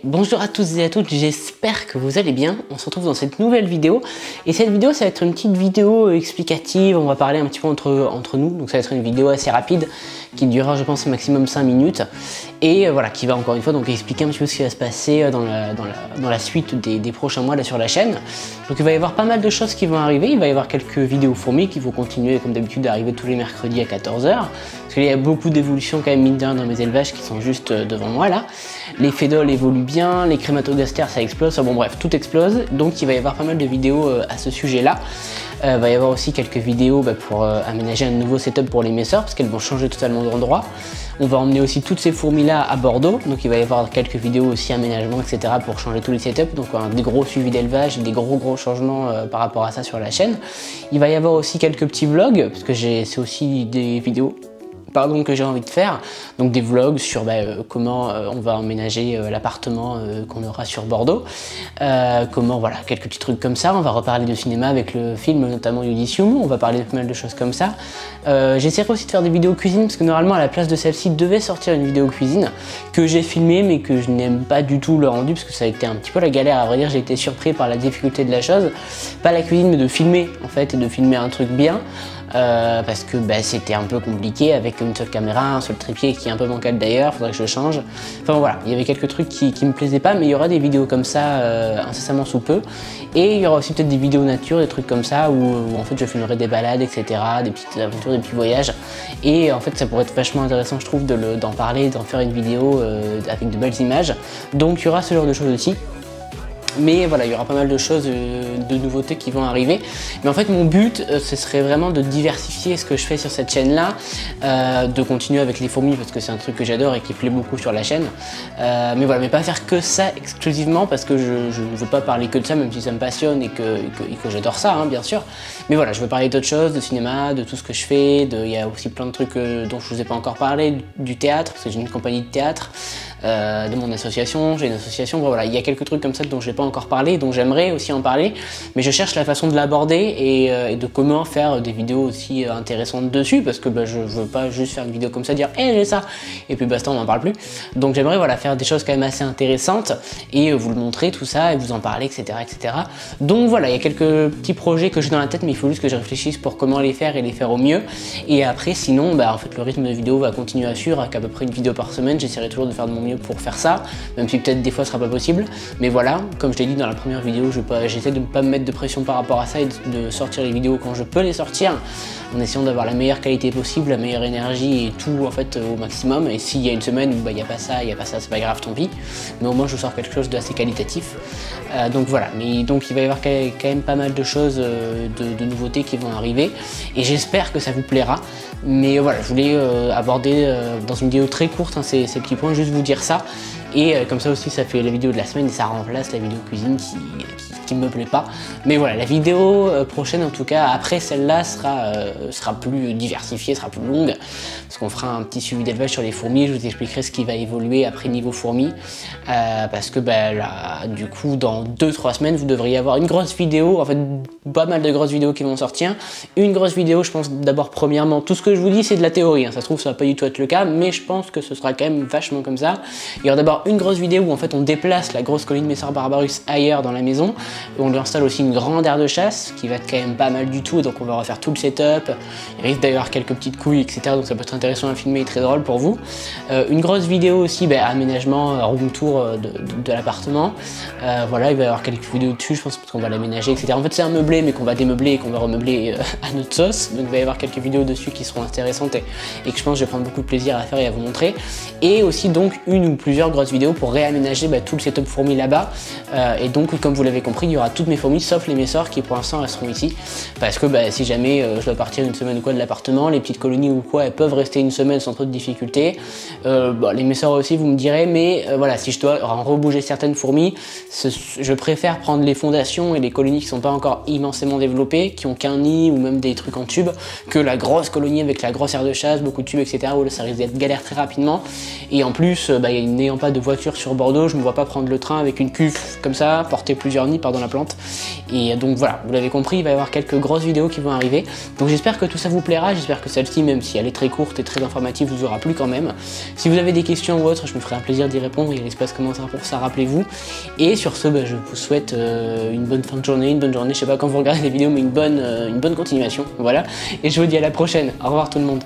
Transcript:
Bonjour à tous et à toutes, j'espère que vous allez bien. On se retrouve dans cette nouvelle vidéo. Et cette vidéo, ça va être une petite vidéo explicative. On va parler un petit peu entre nous. Donc ça va être une vidéo assez rapide qui durera, je pense, maximum 5 minutes. Et voilà, qui va encore une fois donc expliquer un petit peu ce qui va se passer dans la suite des prochains mois là sur la chaîne. Donc il va y avoir pas mal de choses qui vont arriver. Il va y avoir quelques vidéos fourmis qui vont continuer comme d'habitude d'arriver tous les mercredis à 14 h. Parce qu'il y a beaucoup d'évolutions quand même mine de rien dans mes élevages qui sont juste devant moi là. Les fédoles évoluent bien, les crématogastères ça explose, bon bref, tout explose. Donc il va y avoir pas mal de vidéos à ce sujet là. Il va y avoir aussi quelques vidéos pour aménager un nouveau setup pour les messeurs parce qu'elles vont changer totalement d'endroit. On va emmener aussi toutes ces fourmis là à Bordeaux, donc il va y avoir quelques vidéos aussi aménagement etc pour changer tous les setups, donc des gros suivis d'élevage et des gros changements par rapport à ça sur la chaîne. Il va y avoir aussi quelques petits vlogs parce que c'est aussi des vidéos que j'ai envie de faire, donc des vlogs sur comment on va emménager l'appartement qu'on aura sur Bordeaux, comment voilà, quelques petits trucs comme ça. On va reparler de cinéma avec le film notamment Udicium, on va parler de pas mal de choses comme ça. J'essaierai aussi de faire des vidéos cuisine parce que normalement à la place de celle-ci devait sortir une vidéo cuisine que j'ai filmée mais que je n'aime pas du tout le rendu parce que ça a été un petit peu la galère, à vrai dire. J'ai été surpris par la difficulté de la chose, pas la cuisine mais de filmer en fait, et de filmer un truc bien. Parce que c'était un peu compliqué avec une seule caméra, un seul trépied qui est un peu bancal d'ailleurs, faudrait que je change. Enfin voilà, il y avait quelques trucs qui me plaisaient pas, mais il y aura des vidéos comme ça incessamment sous peu. Et il y aura aussi peut-être des vidéos nature, des trucs comme ça où en fait je filmerai des balades, etc., des petites aventures, des petits voyages. Et en fait ça pourrait être vachement intéressant je trouve d'en parler, d'en faire une vidéo avec de belles images. Donc il y aura ce genre de choses aussi. Mais voilà, il y aura pas mal de choses, de nouveautés qui vont arriver. Mais en fait, mon but, ce serait vraiment de diversifier ce que je fais sur cette chaîne-là, de continuer avec les fourmis parce que c'est un truc que j'adore et qui plaît beaucoup sur la chaîne. Mais voilà, mais pas faire que ça exclusivement parce que je ne veux pas parler que de ça, même si ça me passionne et que j'adore ça, hein, bien sûr. Mais voilà, je veux parler d'autres choses, de cinéma, de tout ce que je fais. Il y a aussi plein de trucs dont je vous ai pas encore parlé, du théâtre, parce que j'ai une compagnie de théâtre. De mon association, j'ai une association, bon, voilà, il y a quelques trucs comme ça dont je n'ai pas encore parlé, dont j'aimerais aussi en parler, mais je cherche la façon de l'aborder et de comment faire des vidéos aussi intéressantes dessus, parce que je veux pas juste faire une vidéo comme ça, dire hey, j'ai ça, et puis basta, on n'en parle plus. Donc j'aimerais voilà, faire des choses quand même assez intéressantes et vous le montrer tout ça et vous en parler, etc. etc. Donc voilà, il y a quelques petits projets que j'ai dans la tête, mais il faut juste que je réfléchisse pour comment les faire et les faire au mieux. Et après, sinon, en fait, le rythme de vidéo va continuer à suivre, avec à peu près une vidéo par semaine. J'essaierai toujours de faire de mon mieux pour faire ça, même si peut-être des fois ce sera pas possible. Mais voilà, comme je l'ai dit dans la première vidéo, j'essaie de ne pas me mettre de pression par rapport à ça et de sortir les vidéos quand je peux les sortir, en essayant d'avoir la meilleure qualité possible, la meilleure énergie et tout en fait au maximum. Et s'il y a une semaine où il n'y a pas ça, c'est pas grave, tant pis. Mais au moins je sors quelque chose d'assez qualitatif. Donc voilà, mais donc il va y avoir quand même pas mal de choses, de nouveautés qui vont arriver. Et j'espère que ça vous plaira. Mais voilà, je voulais aborder dans une vidéo très courte ces petits points, juste vous dire ça. Et comme ça aussi, ça fait la vidéo de la semaine et ça remplace la vidéo cuisine qui me plaît pas. Mais voilà, la vidéo prochaine en tout cas, après celle-là, sera plus diversifiée, sera plus longue. Parce qu'on fera un petit suivi d'élevage sur les fourmis, je vous expliquerai ce qui va évoluer après niveau fourmis. Parce que là, du coup, dans 2-3 semaines, vous devriez avoir une grosse vidéo, en fait pas mal de grosses vidéos qui vont sortir. Une grosse vidéo, je pense d'abord premièrement, tout ce que je vous dis c'est de la théorie, hein. Ça se trouve ça va pas du tout être le cas, mais je pense que ce sera quand même vachement comme ça. Il y aura d'abord une grosse vidéo où en fait on déplace la grosse colline Messor Barbarus ailleurs dans la maison. On lui installe aussi une grande aire de chasse qui va être quand même pas mal du tout, donc on va refaire tout le setup. Il risque d'ailleurs quelques petites couilles, etc. Donc ça peut être intéressant à filmer et très drôle pour vous. Une grosse vidéo aussi, aménagement, room tour de l'appartement. Voilà, il va y avoir quelques vidéos dessus, je pense, parce qu'on va l'aménager, etc. En fait c'est un meublé, mais qu'on va démeubler et qu'on va remeubler à notre sauce. Donc il va y avoir quelques vidéos dessus qui seront intéressantes et que je pense que je vais prendre beaucoup de plaisir à faire et à vous montrer. Et aussi donc une ou plusieurs grosses vidéos pour réaménager tout le setup fourmi là-bas. Et donc comme vous l'avez compris, il y aura toutes mes fourmis sauf les messors qui pour l'instant resteront ici. Parce que si jamais je dois partir une semaine ou quoi de l'appartement, les petites colonies ou quoi, elles peuvent rester une semaine sans trop de difficultés. Les messors aussi vous me direz, mais voilà, si je dois rebouger certaines fourmis, je préfère prendre les fondations et les colonies qui sont pas encore immensément développées, qui ont qu'un nid ou même des trucs en tube, que la grosse colonie avec la grosse aire de chasse, beaucoup de tubes, etc. où là, ça risque d'être galère très rapidement. Et en plus, n'ayant pas de voiture sur Bordeaux, je me vois pas prendre le train avec une cuve comme ça, porter plusieurs nids dans la plante. Et donc voilà, vous l'avez compris, il va y avoir quelques grosses vidéos qui vont arriver. Donc j'espère que tout ça vous plaira, j'espère que celle-ci, même si elle est très courte et très informative, vous aura plu quand même. Si vous avez des questions ou autres, je me ferai un plaisir d'y répondre, il y a l'espace commentaire pour ça, rappelez-vous. Et sur ce, je vous souhaite une bonne fin de journée, je sais pas quand vous regardez les vidéos, mais une bonne continuation, voilà. Et je vous dis à la prochaine, au revoir tout le monde.